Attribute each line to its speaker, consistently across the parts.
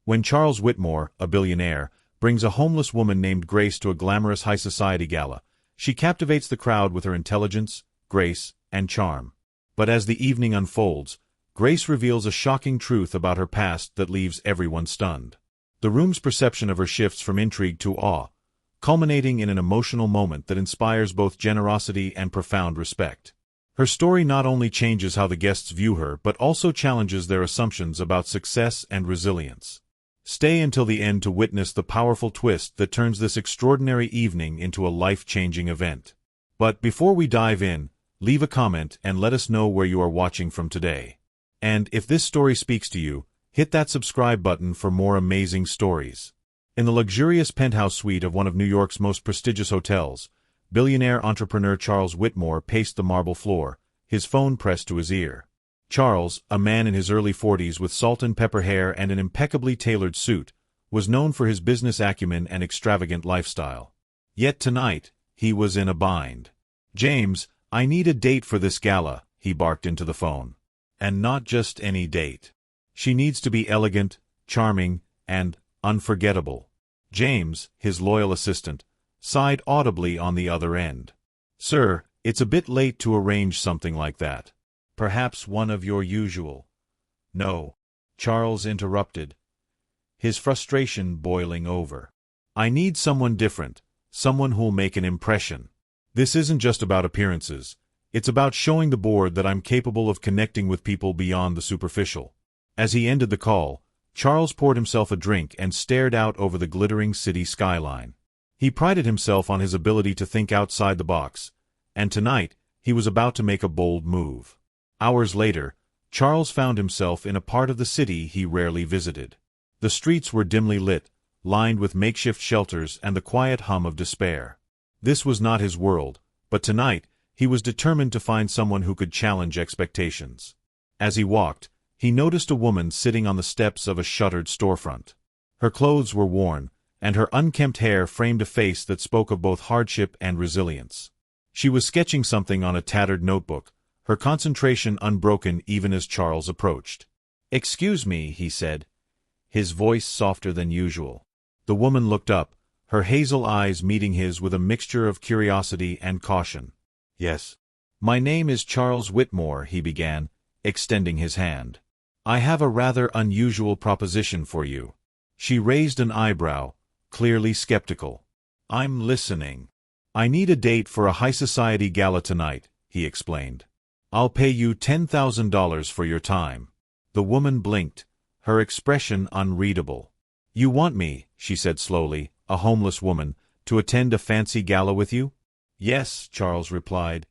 Speaker 1: When Charles Whitmore, a billionaire, brings a homeless woman named Grace to a glamorous high society gala, she captivates the crowd with her intelligence, grace, and charm. But as the evening unfolds, Grace reveals a shocking truth about her past that leaves everyone stunned. The room's perception of her shifts from intrigue to awe, culminating in an emotional moment that inspires both generosity and profound respect. Her story not only changes how the guests view her but also challenges their assumptions about success and resilience. Stay until the end to witness the powerful twist that turns this extraordinary evening into a life-changing event. But before we dive in, leave a comment and let us know where you are watching from today. And if this story speaks to you, hit that subscribe button for more amazing stories. In the luxurious penthouse suite of one of New York's most prestigious hotels, billionaire entrepreneur Charles Whitmore paced the marble floor, his phone pressed to his ear. Charles, a man in his early 40s with salt and pepper hair and an impeccably tailored suit, was known for his business acumen and extravagant lifestyle. Yet tonight, he was in a bind. "James, I need a date for this gala," he barked into the phone. "And not just any date. She needs to be elegant, charming, and unforgettable." James, his loyal assistant, sighed audibly on the other end. "Sir, it's a bit late to arrange something like that. Perhaps one of your usual—" "No," Charles interrupted, his frustration boiling over. "I need someone different, someone who'll make an impression. This isn't just about appearances. It's about showing the board that I'm capable of connecting with people beyond the superficial." As he ended the call, Charles poured himself a drink and stared out over the glittering city skyline. He prided himself on his ability to think outside the box, and tonight he was about to make a bold move. Hours later, Charles found himself in a part of the city he rarely visited. The streets were dimly lit, lined with makeshift shelters and the quiet hum of despair. This was not his world, but tonight he was determined to find someone who could challenge expectations. As he walked, he noticed a woman sitting on the steps of a shuttered storefront. Her clothes were worn, and her unkempt hair framed a face that spoke of both hardship and resilience. She was sketching something on a tattered notebook, her concentration unbroken even as Charles approached. "Excuse me," he said, his voice softer than usual. The woman looked up, her hazel eyes meeting his with a mixture of curiosity and caution. "Yes. My name is Charles Whitmore," he began, extending his hand. "I have a rather unusual proposition for you." She raised an eyebrow, clearly skeptical. "I'm listening." "I need a date for a high-society gala tonight," he explained. "I'll pay you $10,000 for your time." The woman blinked, her expression unreadable. "You want me," she said slowly, "a homeless woman, to attend a fancy gala with you?" "Yes," Charles replied,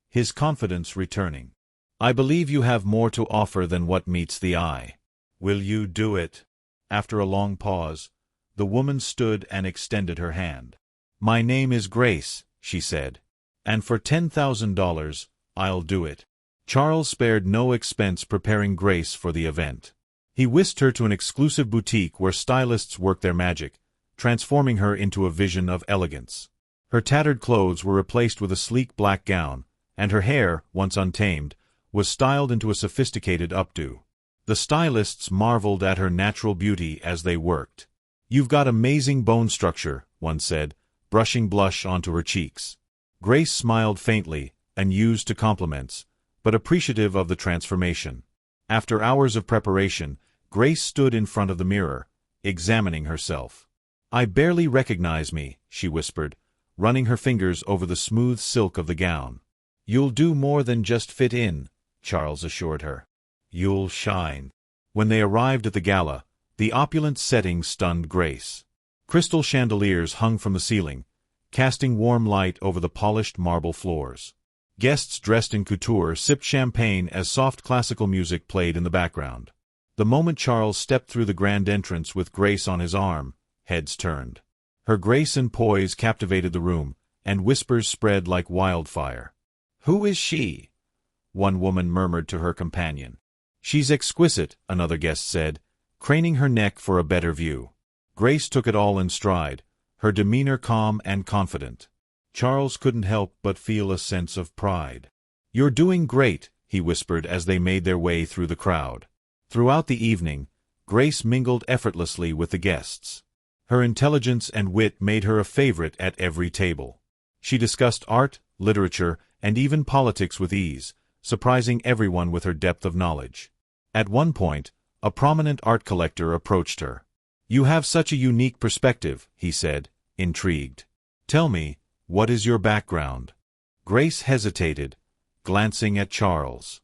Speaker 1: his confidence returning. "I believe you have more to offer than what meets the eye. Will you do it?" After a long pause, the woman stood and extended her hand. "My name is Grace," she said, "and for $10,000, I'll do it." Charles spared no expense preparing Grace for the event. He whisked her to an exclusive boutique where stylists worked their magic, transforming her into a vision of elegance. Her tattered clothes were replaced with a sleek black gown, and her hair, once untamed, was styled into a sophisticated updo. The stylists marveled at her natural beauty as they worked. "You've got amazing bone structure," one said, brushing blush onto her cheeks. Grace smiled faintly, unused to compliments, but appreciative of the transformation. After hours of preparation, Grace stood in front of the mirror, examining herself. "I barely recognize me," she whispered, running her fingers over the smooth silk of the gown. "You'll do more than just fit in," Charles assured her. "You'll shine." When they arrived at the gala, the opulent setting stunned Grace. Crystal chandeliers hung from the ceiling, casting warm light over the polished marble floors. Guests dressed in couture sipped champagne as soft classical music played in the background. The moment Charles stepped through the grand entrance with Grace on his arm, heads turned. Her grace and poise captivated the room, and whispers spread like wildfire. "Who is she?" one woman murmured to her companion. "She's exquisite," another guest said, craning her neck for a better view. Grace took it all in stride, her demeanor calm and confident. Charles couldn't help but feel a sense of pride. "You're doing great," he whispered as they made their way through the crowd. Throughout the evening, Grace mingled effortlessly with the guests. Her intelligence and wit made her a favorite at every table. She discussed art, literature, and even politics with ease, surprising everyone with her depth of knowledge. At one point, a prominent art collector approached her. "You have such a unique perspective," he said, intrigued. "Tell me, what is your background?" Grace hesitated, glancing at Charles.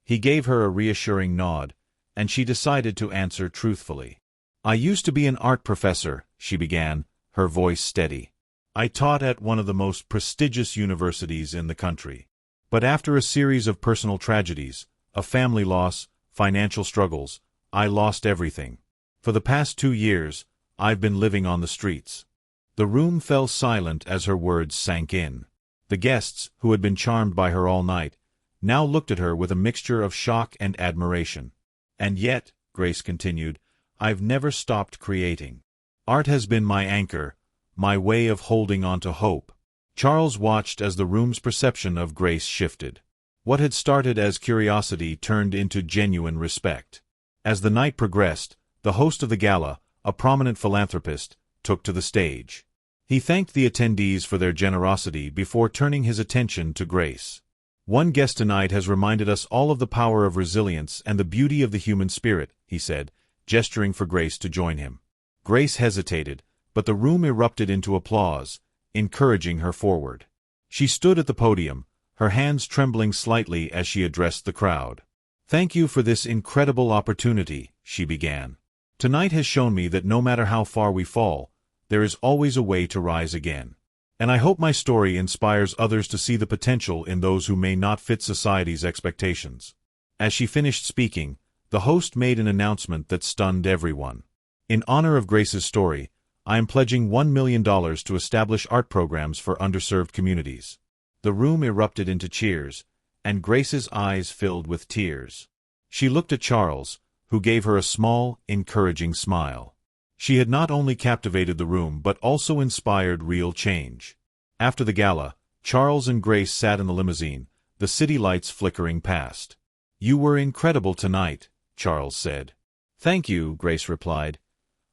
Speaker 1: He gave her a reassuring nod, and she decided to answer truthfully. "I used to be an art professor," she began, her voice steady. "I taught at one of the most prestigious universities in the country. But after a series of personal tragedies, a family loss, financial struggles, I lost everything. For the past 2 years, I've been living on the streets." The room fell silent as her words sank in. The guests, who had been charmed by her all night, now looked at her with a mixture of shock and admiration. "And yet," Grace continued, "I've never stopped creating. Art has been my anchor, my way of holding on to hope." Charles watched as the room's perception of Grace shifted. What had started as curiosity turned into genuine respect. As the night progressed, the host of the gala, a prominent philanthropist, took to the stage. He thanked the attendees for their generosity before turning his attention to Grace. "One guest tonight has reminded us all of the power of resilience and the beauty of the human spirit," he said, gesturing for Grace to join him. Grace hesitated, but the room erupted into applause, encouraging her forward. She stood at the podium, her hands trembling slightly as she addressed the crowd. "Thank you for this incredible opportunity," she began. "Tonight has shown me that no matter how far we fall, there is always a way to rise again. And I hope my story inspires others to see the potential in those who may not fit society's expectations." As she finished speaking, the host made an announcement that stunned everyone. "In honor of Grace's story, I am pledging $1 million to establish art programs for underserved communities." The room erupted into cheers, and Grace's eyes filled with tears. She looked at Charles, who gave her a small, encouraging smile. She had not only captivated the room but also inspired real change. After the gala, Charles and Grace sat in the limousine, the city lights flickering past. "You were incredible tonight," Charles said. "Thank you," Grace replied,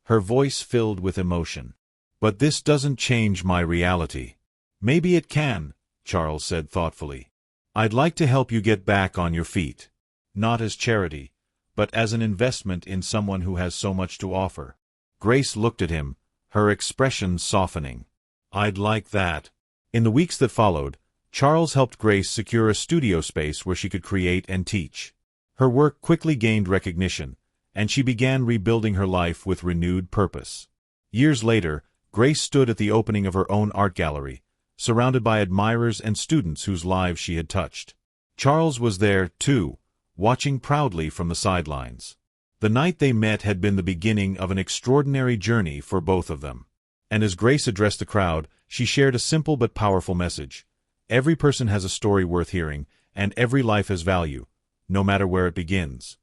Speaker 1: her voice filled with emotion. "But this doesn't change my reality." "Maybe it can," Charles said thoughtfully. "I'd like to help you get back on your feet. Not as charity, but as an investment in someone who has so much to offer." Grace looked at him, her expression softening. "I'd like that." In the weeks that followed, Charles helped Grace secure a studio space where she could create and teach. Her work quickly gained recognition, and she began rebuilding her life with renewed purpose. Years later, Grace stood at the opening of her own art gallery, surrounded by admirers and students whose lives she had touched. Charles was there, too, watching proudly from the sidelines. The night they met had been the beginning of an extraordinary journey for both of them. And as Grace addressed the crowd, she shared a simple but powerful message. Every person has a story worth hearing, and every life has value, no matter where it begins.